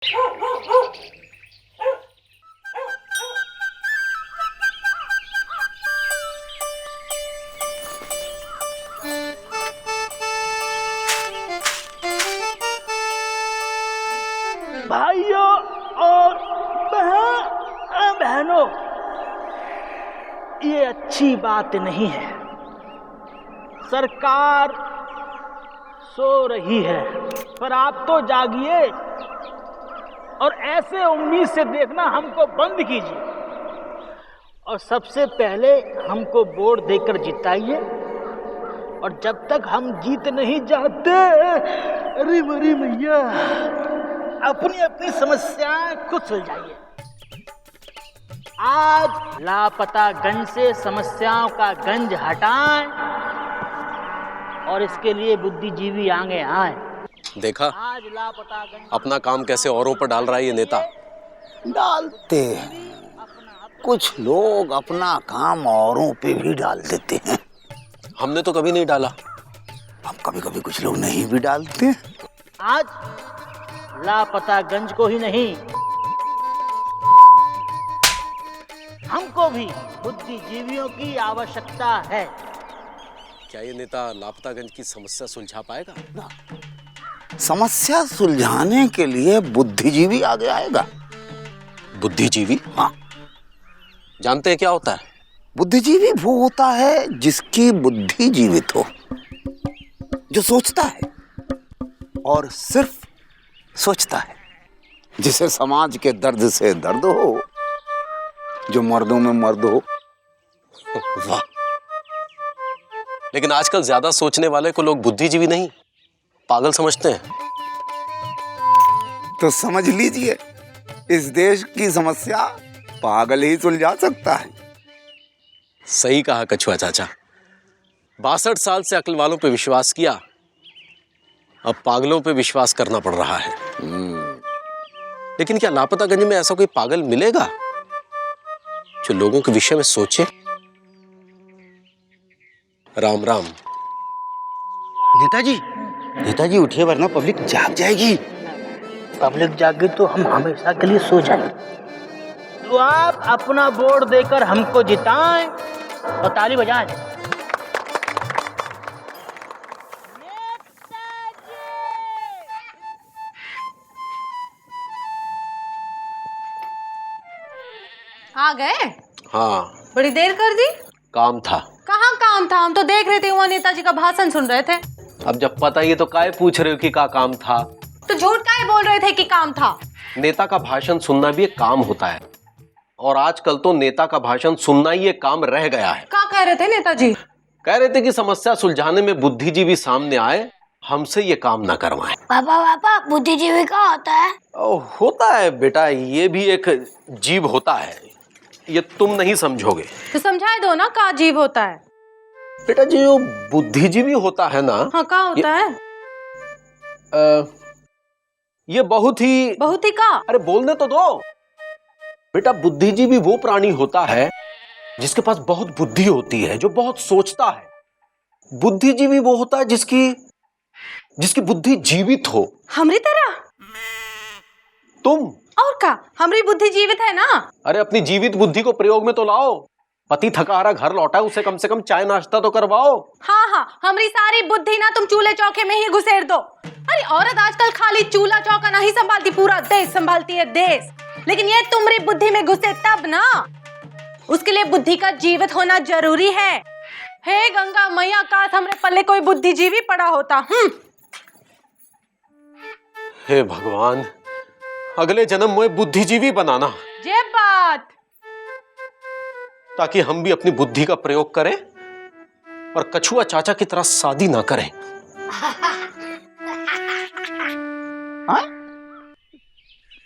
भाइयों और बहनों, ये अच्छी बात नहीं है। सरकार सो रही है, पर आप तो जागिए और ऐसे उम्मीद से देखना हमको बंद कीजिए और सबसे पहले हमको वोट देकर जिताइए। और जब तक हम जीत नहीं जाते, अरे मरी मैया, अपनी अपनी समस्याएं खुद सुलझाइए। आज लापता गंज से समस्याओं का गंज हटाएं और इसके लिए बुद्धिजीवी आगे आए। देखा आज लापता गंज अपना काम कैसे औरों पर डाल रहा है ये नेता। डालते हैं कुछ लोग, अपना काम औरों पे भी डाल देते हैं। हमने तो कभी नहीं डाला। अब कभी कभी कुछ लोग नहीं भी डालते। आज लापता गंज को ही नहीं, हमको भी बुद्धिजीवियों की आवश्यकता है। क्या ये नेता लापतागंज की समस्या सुलझा पाएगा? ना, समस्या सुलझाने के लिए बुद्धिजीवी आगे आएगा। बुद्धिजीवी? हाँ। जानते हैं क्या होता है? बुद्धिजीवी वो होता है जिसकी बुद्धि जीवित हो, जो सोचता है और सिर्फ सोचता है, जिसे समाज के दर्द से दर्द हो, जो मर्दों में मर्द हो। वाह! लेकिन आजकल ज्यादा सोचने वाले को लोग बुद्धिजीवी नहीं, पागल समझते हैं। तो समझ लीजिए, इस देश की समस्या पागल ही सुलझा सकता है। सही कहा कछुआ चाचा। 62 साल से अक्ल वालों पे विश्वास किया, अब पागलों पे विश्वास करना पड़ रहा है। लेकिन क्या लापतागंज में ऐसा कोई पागल मिलेगा जो लोगों के विषय में सोचे? राम राम। नेताजी उठिए, वरना पब्लिक जाग जाएगी। पब्लिक जागे तो हम हमेशा के लिए सो जाएं। तो आप अपना वोट देकर हमको जिताएं और ताली बजाएं। आ गए? हाँ, बड़ी देर कर दी। काम था। कहाँ काम था? हम तो देख रहे थे, वहाँ नेताजी का भाषण सुन रहे थे। अब जब पता ही है तो काहे पूछ रहे हो कि का काम था? तो झूठ काहे बोल रहे थे कि काम था? नेता का भाषण सुनना भी एक काम होता है, और आजकल तो नेता का भाषण सुनना ही एक काम रह गया है। क्या कह रहे थे नेताजी? कह रहे थे कि समस्या सुलझाने में बुद्धिजीवी सामने आए, हमसे ये काम ना करवाएं। पापा बुद्धिजीवी क्या होता है? होता है बेटा, ये भी एक जीव होता है, ये तुम नहीं समझोगे। तो समझाए दो ना, क्या जीव होता है? बेटा जो बुद्धिजीवी होता है ना, हाँ, क्या होता है? ये बहुत ही का? अरे बोलने तो दो बेटा। बुद्धिजीवी वो प्राणी होता है जिसके पास बहुत बुद्धि होती है, जो बहुत सोचता है। बुद्धिजीवी वो होता है जिसकी बुद्धि जीवित हो। हमारी तरह? तुम और क्या, हमारी बुद्धि जीवित है ना? अरे अपनी जीवित बुद्धि को प्रयोग में तो लाओ। पति थका हारा घर लौटा है, उसे कम से कम चाय नाश्ता तो करवाओ। हाँ, हमारी सारी बुद्धि ना तुम चूल्हे चौके में ही घुसेड़ दो। अरे औरत आजकल खाली चूल्हा चौका नहीं संभालती, पूरा देश संभालती है, देश। लेकिन ये तुम्हारी बुद्धि में घुसे तब ना। उसके लिए बुद्धि का जीवित होना जरूरी है। हे गंगा मैया, काश हमरे पल्ले कोई बुद्धिजीवी पड़ा होता। हे भगवान, अगले जन्म में बुद्धिजीवी बनाना, ये बात, ताकि हम भी अपनी बुद्धि का प्रयोग करें और कछुआ चाचा की तरह शादी ना करें।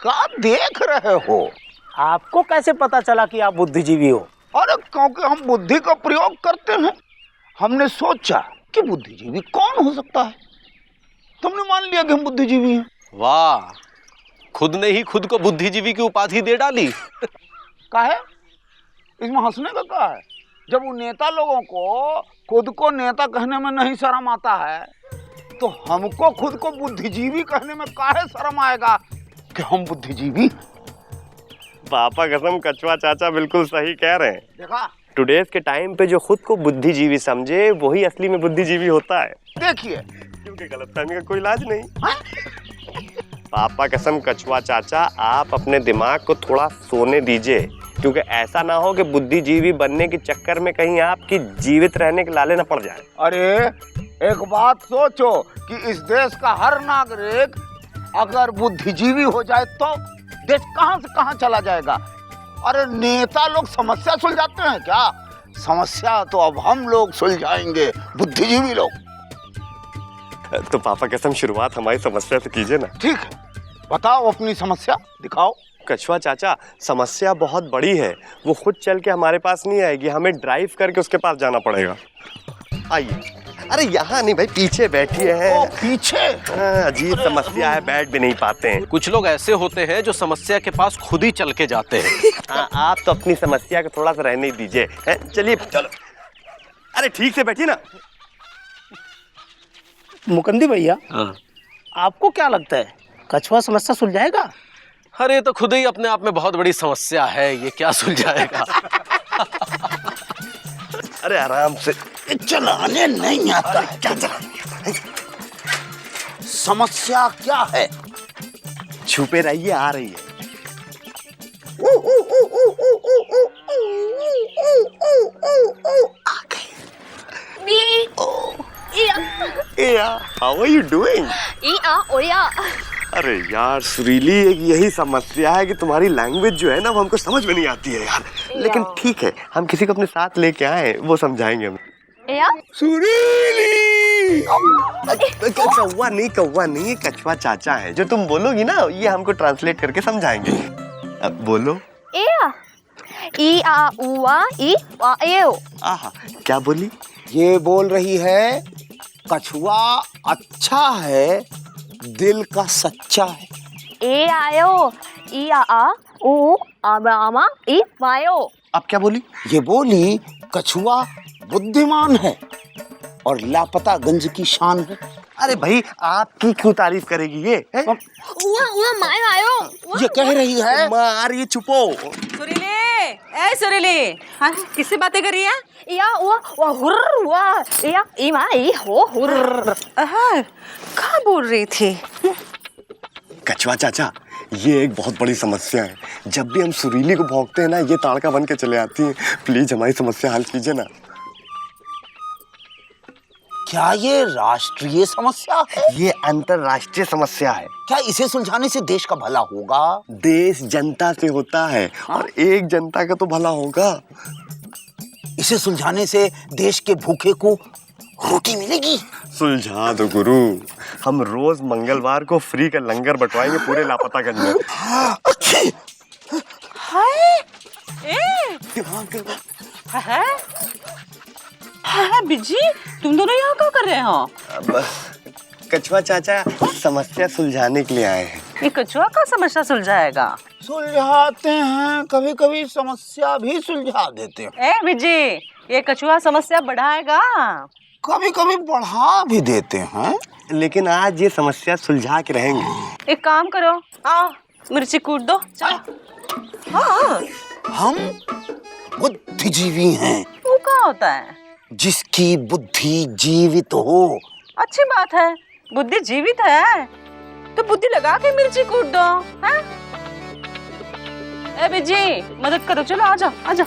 क्या देख रहे हो? आपको कैसे पता चला कि आप बुद्धिजीवी हो? अरे क्योंकि हम बुद्धि का प्रयोग करते हैं। हमने सोचा कि बुद्धिजीवी कौन हो सकता है, तुमने मान लिया कि हम बुद्धिजीवी हैं। वाह, खुद ने ही खुद को बुद्धिजीवी की उपाधि दे डाली। काहे? इसमें हंसने का क्या है? जब उन नेता लोगों को खुद को नेता कहने में नहीं शर्म आता है, तो हमको खुद को बुद्धिजीवी कहने में काहे शर्म आएगा? कि हम बुद्धिजीवी। पापा कसम कछुआ चाचा बिल्कुल सही कह रहे हैं। देखा, टुडेज के टाइम पे जो खुद को बुद्धिजीवी समझे वही असली में बुद्धिजीवी होता है। देखिए, क्योंकि गलतफहमी का कोई इलाज नहीं। पापा कसम कछुआ चाचा, आप अपने दिमाग को थोड़ा सोने दीजिए, क्योंकि ऐसा ना हो कि बुद्धिजीवी बनने के चक्कर में कहीं आपकी जीवित रहने के लाले न पड़ जाए। अरे एक बात सोचो कि इस देश का हर नागरिक अगर बुद्धिजीवी हो जाए तो देश कहां से कहां चला जाएगा। अरे नेता लोग समस्या सुलझाते हैं क्या? समस्या तो अब हम लोग सुलझाएंगे, बुद्धिजीवी लोग। तो पापा कसम शुरुआत हमारी समस्या से कीजिए ना। ठीक है, बताओ अपनी समस्या, दिखाओ। कछुआ चाचा, समस्या बहुत बड़ी है, वो खुद चल के हमारे पास नहीं आएगी, हमें ड्राइव करके उसके पास जाना पड़ेगा। आइए। अरे यहाँ नहीं भाई, पीछे बैठिए हैं। ओ, पीछे? अजीब समस्या है, बैठ भी नहीं पाते हैं। कुछ लोग ऐसे होते हैं जो समस्या के पास खुद ही चल के जाते हैं। आप तो अपनी समस्या को थोड़ा सा रहने दीजिए। चलिए चलो। अरे ठीक से बैठिए ना। मुकंदी भैया, आपको क्या लगता है कछुआ समस्या सुलझाएगा? अरे तो खुद ही अपने आप में बहुत बड़ी समस्या है, ये क्या सुलझाएगा। अरे आराम से। चलाने नहीं आता है। क्या समस्या क्या है? छुपे रहिए, आ रही है। How are you doing? अरे यार सुरीली, एक यही समस्या है कि तुम्हारी लैंग्वेज जो है ना वो हमको समझ में नहीं आती है यार। लेकिन ठीक है, हम किसी को अपने साथ लेके आए, वो समझाएंगे हमें। सुरीली! कौवा नहीं, कछुआ चाचा है। जो तुम बोलोगी ना ये हमको ट्रांसलेट करके समझाएंगे। अब बोलो। आहा, क्या बोली? ये बोल रही है कछुआ अच्छा है, दिल का सच्चा है। अब क्या बोली? ये बोली कछुआ बुद्धिमान है और लापता गंज की शान है। अरे भाई, आपकी क्यों तारीफ करेगी ये? ये कह रही है मार, ये चुपो। सुरीली, हाँ, किससे बातें कर रही है? कहाँ बोल रही थी? कछुआ चाचा, ये एक बहुत बड़ी समस्या है। जब भी हम सुरीली को भौंकते हैं ना, ये ताड़का बन के चले आती है। प्लीज हमारी समस्या हल कीजिए ना। क्या ये राष्ट्रीय समस्या है? ये अंतरराष्ट्रीय समस्या है। क्या इसे सुलझाने से देश का भला होगा? देश जनता से होता है और एक जनता का तो भला होगा। इसे सुलझाने से देश के भूखे को रोटी मिलेगी। सुलझा दो गुरु, हम रोज मंगलवार को फ्री का लंगर बंटवाएंगे पूरे लापतागंज में। बिजी, तुम दोनों यहाँ क्या कर रहे हो? कछुआ चाचा समस्या सुलझाने के लिए आए हैं। ये कछुआ का समस्या सुलझाएगा? सुलझाते हैं, कभी कभी समस्या भी सुलझा देते हैं। ए बिजी, ये कछुआ समस्या बढ़ाएगा? कभी कभी बढ़ा भी देते हैं। लेकिन आज ये समस्या सुलझा के रहेंगे। एक काम करो, आओ मिर्ची कूट दो, चलो। हाँ, हम बुद्धिजीवी हैं। वो क्या होता है? जिसकी बुद्धि जीवित हो। अच्छी बात है, बुद्धि जीवित है तो बुद्धि लगा के मिर्ची कूट दो। हैं? ए बिजी, मदद करो, चलो आ जाओ, आ जाओ।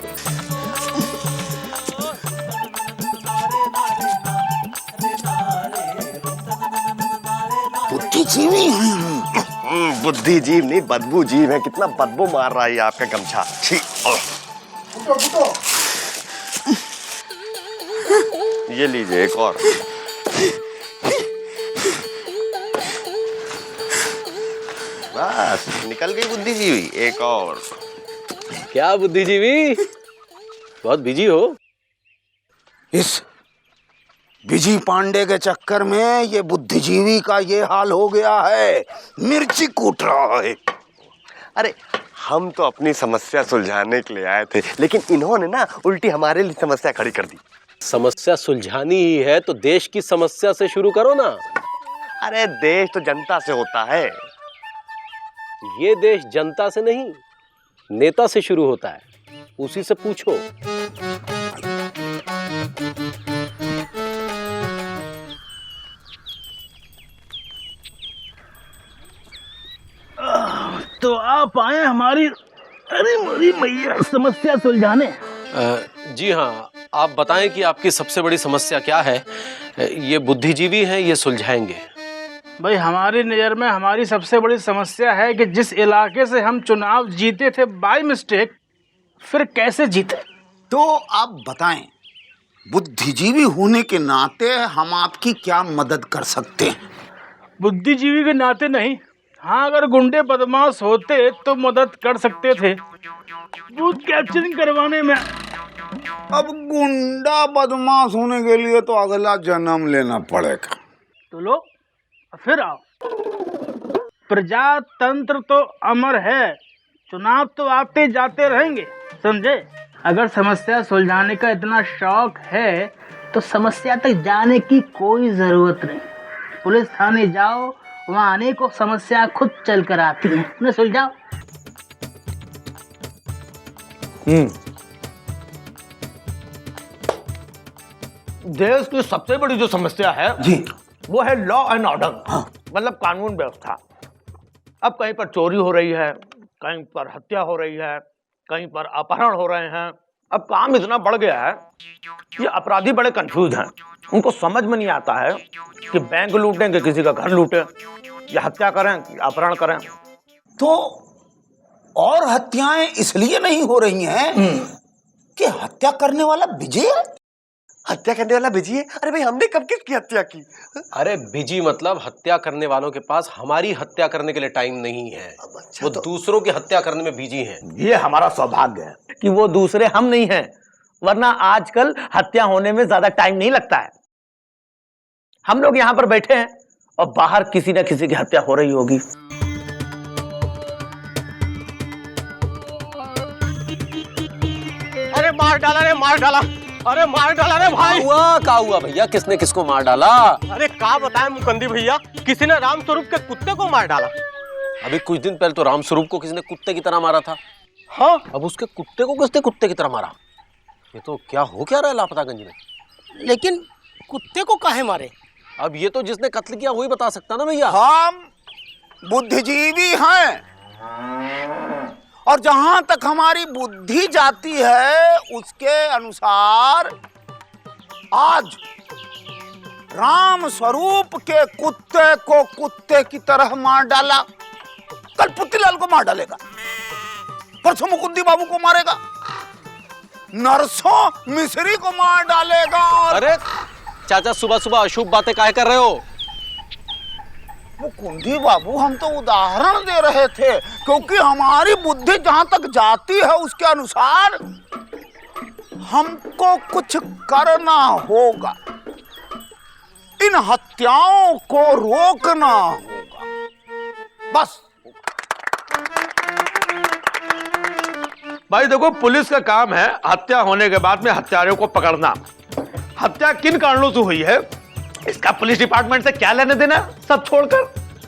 बुद्धिजीवी हैं हम। बुद्धिजीव नहीं, बदबू जीव है। कितना बदबू मार रहा है आपका गमछा। छी। ये लीजिए एक और। बस निकल गई बुद्धिजीवी। एक और। क्या बुद्धिजीवी, बहुत बिजी हो? इस बिजी पांडे के चक्कर में ये बुद्धिजीवी का ये हाल हो गया है, मिर्ची कूट रहा है। अरे हम तो अपनी समस्या सुलझाने के लिए आए थे, लेकिन इन्होंने ना उल्टी हमारे लिए समस्या खड़ी कर दी। समस्या सुलझानी ही है तो देश की समस्या से शुरू करो ना। अरे देश तो जनता से होता है। ये देश जनता से नहीं, नेता से शुरू होता है, उसी से पूछो। तो आप आए हमारी अरे मेरी मैया समस्या सुलझाने। जी हाँ, आप बताएं कि आपकी सबसे बड़ी समस्या क्या है। ये बुद्धिजीवी हैं, ये सुलझाएंगे। भाई हमारी नज़र में हमारी सबसे बड़ी समस्या है कि जिस इलाके से हम चुनाव जीते थे बाय मिस्टेक, फिर कैसे जीते। तो आप बताएं, बुद्धिजीवी होने के नाते हम आपकी क्या मदद कर सकते हैं? बुद्धिजीवी के नाते नहीं, हाँ अगर गुंडे बदमाश होते तो मदद कर सकते थे बूथ कैप्चरिंग करवाने में। अब गुंडा बदमाश होने के लिए तो अगला जन्म लेना पड़ेगा। तो लो फिर आओ, प्रजातंत्र तो अमर है, चुनाव तो आते जाते रहेंगे, समझे। अगर समस्या सुलझाने का इतना शौक है तो समस्या तक जाने की कोई जरूरत नहीं। पुलिस थाने जाओ, वहाँ अनेकों समस्या खुद चल कर आती हैं, उन्हें सुलझाओ। देश की सबसे बड़ी जो समस्या है जी, वो है लॉ एंड ऑर्डर। मतलब कानून व्यवस्था। अब कहीं पर चोरी हो रही है, कहीं पर हत्या हो रही है, कहीं पर अपहरण हो रहे हैं। अब काम इतना बढ़ गया है कि अपराधी बड़े कंफ्यूज हैं। उनको समझ में नहीं आता है कि बैंक लूटें कि किसी का घर लूटें, या हत्या करें या अपहरण करें। तो और हत्याएं इसलिए नहीं हो रही हैं कि हत्या करने वाला विजय है। हत्या करने वाला बिजी है? अरे भाई हमने कब किसकी हत्या की? अरे बिजी मतलब हत्या करने वालों के पास हमारी हत्या करने के लिए टाइम नहीं है। वो दूसरों की हत्या करने में बिजी हैं। ये हमारा सौभाग्य है कि वो दूसरे हम नहीं हैं, वरना आजकल हत्या होने में ज्यादा टाइम नहीं लगता है। हम लोग यहाँ पर बैठे हैं और बाहर किसी न किसी की हत्या हो रही होगी। अरे मार डाला रे, मार डाला। अरे मार डाला रे भाई। क्या हुआ भैया, किसने किसको मार डाला? अरे क्या बताएं मुकंदी भैया, किसी ने रामस्वरूप के कुत्ते को मार डाला। अभी कुछ दिन पहले तो रामस्वरूप को किसी ने कुत्ते की तरह मारा था। हाँ, अब उसके कुत्ते को किसने कुत्ते की तरह मारा? ये तो क्या हो क्या रहा है लापतागंज में। लेकिन कुत्ते को काहे मारे? अब ये तो जिसने कत्ल किया वही बता सकता ना भैया। हम बुद्धिजीवी हैं और जहां तक हमारी बुद्धि जाती है उसके अनुसार आज राम स्वरूप के कुत्ते को कुत्ते की तरह मार डाला, कल पुत्तीलाल को मार डालेगा, परसों मुकुंदी बाबू को मारेगा, नरसों मिस्री को मार डालेगा। अरे चाचा सुबह सुबह अशुभ बातें काहे कर रहे हो? मुकुंदी बाबू हम तो उदाहरण दे रहे थे, क्योंकि हमारी बुद्धि जहां तक जाती है उसके अनुसार हमको कुछ करना होगा, इन हत्याओं को रोकना होगा, बस। भाई देखो, पुलिस का काम है हत्या होने के बाद में हत्यारों को पकड़ना। हत्या किन कारणों से हुई है इसका पुलिस डिपार्टमेंट से क्या लेने देना, सब छोड़कर।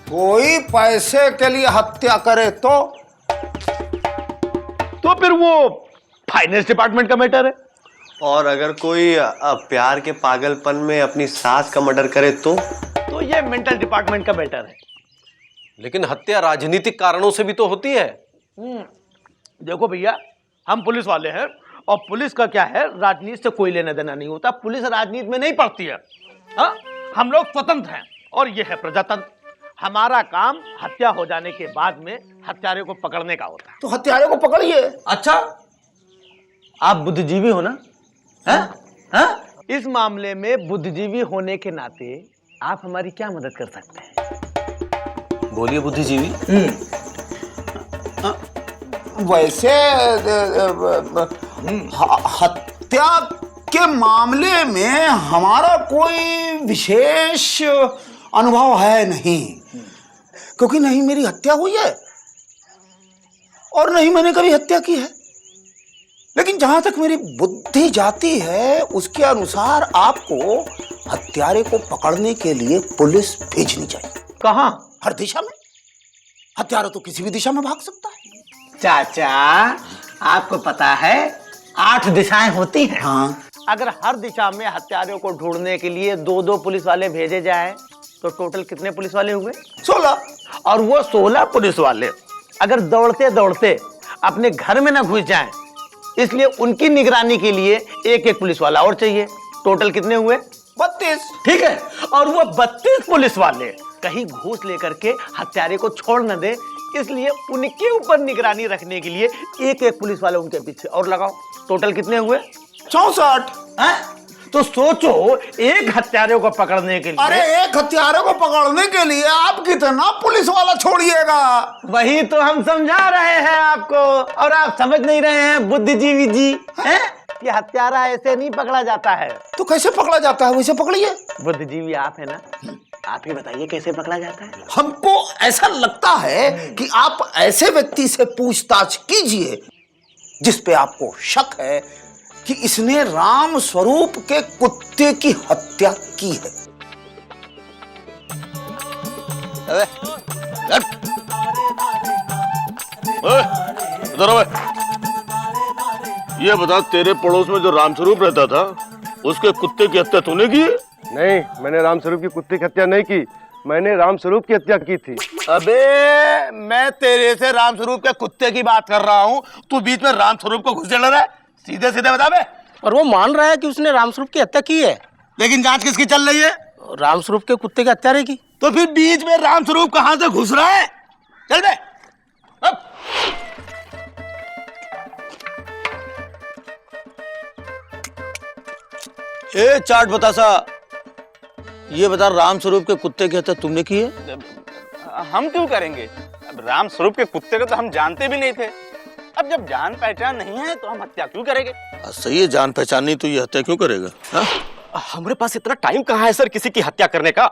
कोई पैसे के लिए हत्या करे तो फिर वो फाइनेंस डिपार्टमेंट का मैटर है। और अगर कोई प्यार के पागलपन में अपनी सास का मर्डर करे तो ये मेंटल डिपार्टमेंट का मैटर है। लेकिन हत्या राजनीतिक कारणों से भी तो होती है। देखो भैया, हम पुलिस वाले हैं और पुलिस का क्या है, राजनीति से कोई लेना देना नहीं होता। पुलिस राजनीति में नहीं पड़ती है। हाँ, हम लोग स्वतंत्र हैं और ये है प्रजातंत्र। हमारा काम हत्या हो जाने के बाद में हत्यारे को पकड़ने का होता है। तो हत्यारे को पकड़िए। अच्छा, आप बुद्धिजीवी हो ना? इस मामले में बुद्धिजीवी होने के नाते आप हमारी क्या मदद कर सकते हैं? बोलिए बुद्धिजीवी। वैसे हत्या के मामले में हमारा कोई विशेष अनुभव है नहीं, क्योंकि नहीं मेरी हत्या हुई है और नहीं मैंने कभी हत्या की है। लेकिन जहां तक मेरी बुद्धि जाती है उसके अनुसार आपको हत्यारे को पकड़ने के लिए पुलिस भेजनी चाहिए। कहां? हर दिशा में, हत्यारा तो किसी भी दिशा में भाग सकता है। चाचा, आपको पता है 8 दिशाएं होती हैं। हाँ। अगर हर दिशा में हत्यारों को ढूंढने के लिए 2-2 पुलिस वाले भेजे जाएं, तो टोटल कितने पुलिस वाले हुए? 16। और वो 16 पुलिस वाले अगर दौड़ते दौड़ते अपने घर में ना घुस जाएं, इसलिए उनकी निगरानी के लिए एक पुलिस वाला और चाहिए। टोटल कितने हुए? 32। ठीक है। और वो 32 पुलिस वाले कहीं घूस लेकर के हत्यारे को छोड़ न दे, इसलिए उनके ऊपर निगरानी रखने के लिए एक पुलिस वाला उनके पीछे और लगाओ। टोटल कितने हुए? 64। तो सोचो, एक हत्यारे को पकड़ने के लिए। अरे एक हत्यारे को पकड़ने के लिए आप कितना पुलिस वाला छोड़िएगा? वही तो हम समझा रहे हैं आपको, और आप समझ नहीं रहे हैं बुद्धिजीवी जी, हैं? कि हत्यारा ऐसे नहीं पकड़ा जाता है। तो कैसे पकड़ा जाता है? वैसे पकड़िए। बुद्धिजीवी आप है ना, आप ही बताइए कैसे पकड़ा जाता है। हमको ऐसा लगता है कि आप ऐसे व्यक्ति से पूछताछ कीजिए जिस पे आपको शक है कि इसने राम स्वरूप के कुत्ते की हत्या की है। ये बता, तेरे पड़ोस में जो रामस्वरूप रहता था, उसके कुत्ते की हत्या तूने की? नहीं, मैंने रामस्वरूप की कुत्ते की हत्या नहीं की, मैंने रामस्वरूप की हत्या की थी। अबे मैं तेरे से रामस्वरूप के कुत्ते की बात कर रहा हूँ, तू बीच में रामस्वरूप को घुस जल रहा है। सीधे सीधे बता बे। और वो मान रहा है कि उसने रामस्वरूप की हत्या की है। लेकिन जांच किसकी चल रही है? रामस्वरूप के कुत्ते की हत्यारे की। तो फिर बीच में रामस्वरूप कहां से घुस रहा है? चल बे। अब ए चाट बतासा, ये बता, रामस्वरूप के कुत्ते की हत्या तुमने की है? हम क्यों करेंगे? अब रामस्वरूप के कुत्ते को तो हम जानते भी नहीं थे। अब जब जान पहचान नहीं है तो हम हत्या क्यों करेंगे? सही है, जान पहचान नहीं तो ये हत्या क्यों करेगा? हा? हमारे पास इतना टाइम कहाँ है सर किसी की हत्या करने का?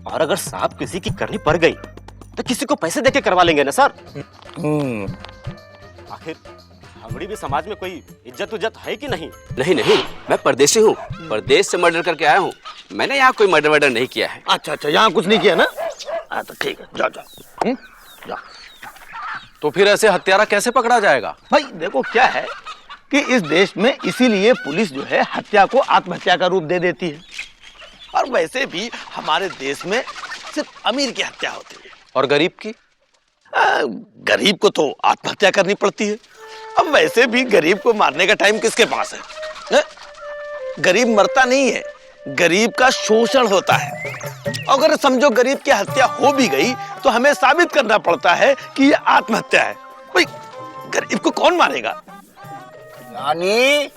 और अगर साहब किसी की करनी पड़ गई तो किसी को पैसे देके करवा लेंगे ना सर। आखिर हमारी भी समाज में कोई इज्जत है कि नहीं? नहीं नहीं, मैं परदेशी हूँ, परदेश से मर्डर करके आया हूँ। मैंने यहाँ कोई मर्डर नहीं किया है। अच्छा, यहाँ कुछ नहीं किया ना? तो ठीक है, जाओ जाओ। तो फिर ऐसे हत्यारा कैसे पकड़ा जाएगा? भाई देखो, क्या है कि इस देश में इसीलिए पुलिस जो है हत्या को आत्महत्या का रूप दे देती है। और वैसे भी हमारे देश में सिर्फ अमीर की हत्या होती है। और गरीब की? गरीब को तो आत्महत्या करनी पड़ती है। अब वैसे भी गरीब को मारने का टाइम किसके पास है? गरीब मरता नहीं है, गरीब का शोषण होता है। अगर समझो गरीब की हत्या हो भी गई तो हमें साबित करना पड़ता है कि ये आत्महत्या है। भाई गरीब को कौन मारेगा? यानी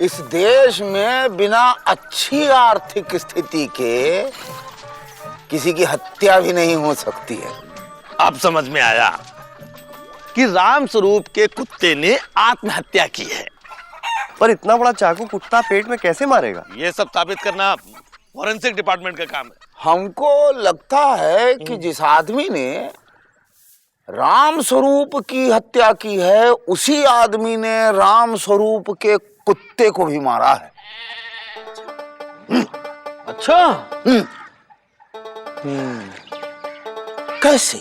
इस देश में बिना अच्छी आर्थिक स्थिति के किसी की हत्या भी नहीं हो सकती है। अब समझ में आया कि रामस्वरूप के कुत्ते ने आत्महत्या की है। पर इतना बड़ा चाकू कुत्ता पेट में कैसे मारेगा? ये सब साबित करना फॉरेंसिक डिपार्टमेंट का काम है। हमको लगता है कि जिस आदमी ने रामस्वरूप की हत्या की है, उसी आदमी ने रामस्वरूप के कुत्ते को भी मारा है। अच्छा। कैसे?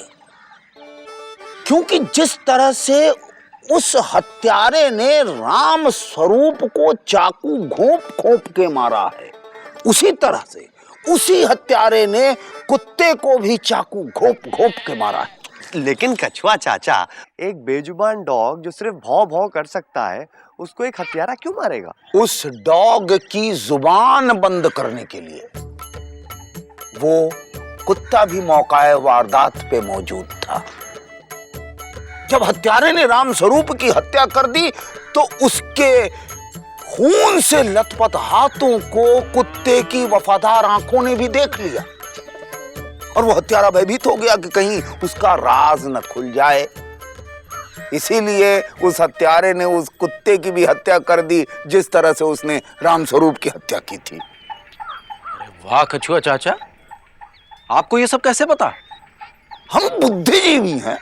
क्योंकि जिस तरह से उस हत्यारे ने रामस्वरूप को चाकू घोंप के मारा है, उसी तरह से उसी हत्यारे ने कुत्ते को भी चाकू घोंप के मारा है। लेकिन कछुआ चाचा, एक बेजुबान डॉग जो सिर्फ भौं भौं कर सकता है, उसको एक हत्यारा क्यों मारेगा? उस डॉग की जुबान बंद करने के लिए वो कुत्ता भी मौकाए वारदात पे मौजूद था। जब हत्यारे ने रामस्वरूप की हत्या कर दी तो उसके खून से लथपथ हाथों को कुत्ते की वफादार आंखों ने भी देख लिया और वो हत्यारा भयभीत हो गया कि कहीं उसका राज न खुल जाए। इसीलिए उस हत्यारे ने उस कुत्ते की भी हत्या कर दी जिस तरह से उसने रामस्वरूप की हत्या की थी। वाह कछुआ चाचा, आपको ये सब कैसे पता? हम बुद्धिजीवी हैं।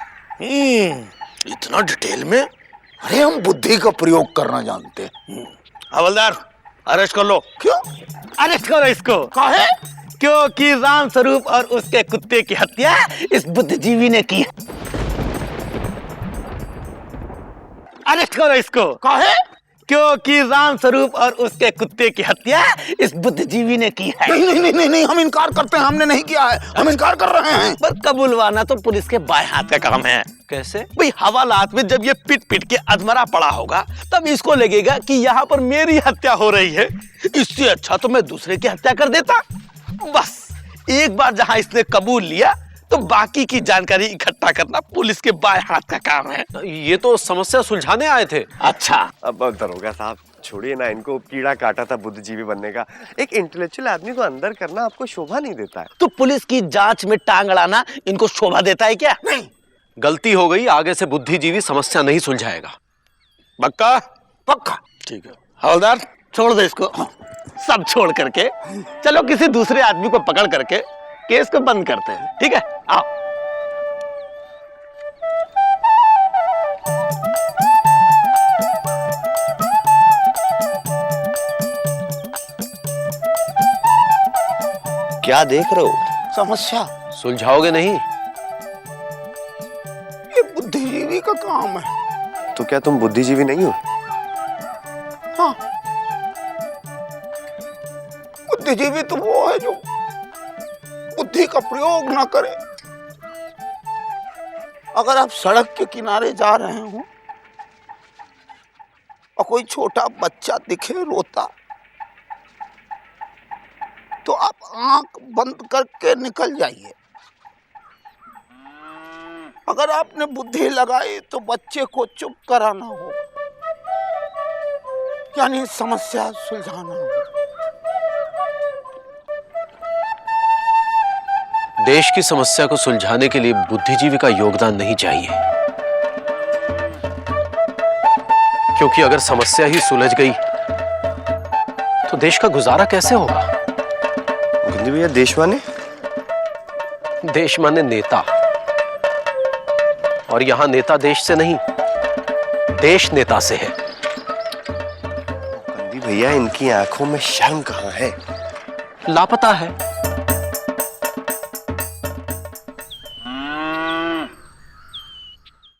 इतना डिटेल में? अरे हम बुद्धि का प्रयोग करना जानते हैं। हवलदार, अरेस्ट कर लो। क्यों अरेस्ट करो इसको? काहे? क्योंकि रामस्वरूप और उसके कुत्ते की हत्या इस बुद्धिजीवी ने की है। अरेस्ट करो इसको। काहे? क्योंकि राम स्वरूप और उसके कुत्ते की हत्या इस बुद्धिजीवी ने की है। नहीं नहीं नहीं नहीं नहीं, हम इनकार करते हैं, हमने नहीं किया है, हम इनकार कर रहे हैं। पर कबूलवाना तो पुलिस के बाएं हाथ का काम है। कैसे? भाई हवालात में जब ये पिट पिट के अधमरा पड़ा होगा तब इसको लगेगा कि यहाँ पर मेरी हत्या हो रही है, इससे अच्छा तो मैं दूसरे की हत्या कर देता। बस एक बार जहाँ इसने कबूल लिया तो बाकी की जानकारी इकट्ठा करना पुलिस के बाएं हाथ का काम है। ये तो समस्या सुलझाने आए थे। अच्छा, अब दरोगा साहब छोड़िए ना, इनको कीड़ा काटा था बुद्धिजीवी बनने का। एक इंटेलेक्चुअल आदमी को अंदर करना आपको शोभा नहीं देता है। तो पुलिस की जांच में टांग अड़ाना इनको शोभा देता है क्या? नहीं, गलती हो गई, आगे से बुद्धिजीवी समस्या नहीं सुलझाएगा। पक्का? पक्का। ठीक है हवलदार, छोड़ दो इसको। सब छोड़ करके चलो किसी दूसरे आदमी को पकड़ करके केस को बंद करते हैं। ठीक है, आओ। क्या देख रहे हो? समस्या सुलझाओगे नहीं? ये बुद्धिजीवी का काम है। तो क्या तुम बुद्धिजीवी नहीं हो? हाँ, बुद्धिजीवी तो वो है जो बुद्धि का प्रयोग ना करे। अगर आप सड़क के किनारे जा रहे हो और कोई छोटा बच्चा दिखे रोता, तो आप आंख बंद करके निकल जाइए। अगर आपने बुद्धि लगाई तो बच्चे को चुप कराना होगा, यानी समस्या सुलझाना होगा। देश की समस्या को सुलझाने के लिए बुद्धिजीवी का योगदान नहीं चाहिए, क्योंकि अगर समस्या ही सुलझ गई तो देश का गुजारा कैसे होगा? बुद्धि भैया देश माने? देश माने नेता, और यहां नेता देश से नहीं, देश नेता से है। बुद्धि भैया इनकी आंखों में शर्म कहाँ है? लापता है।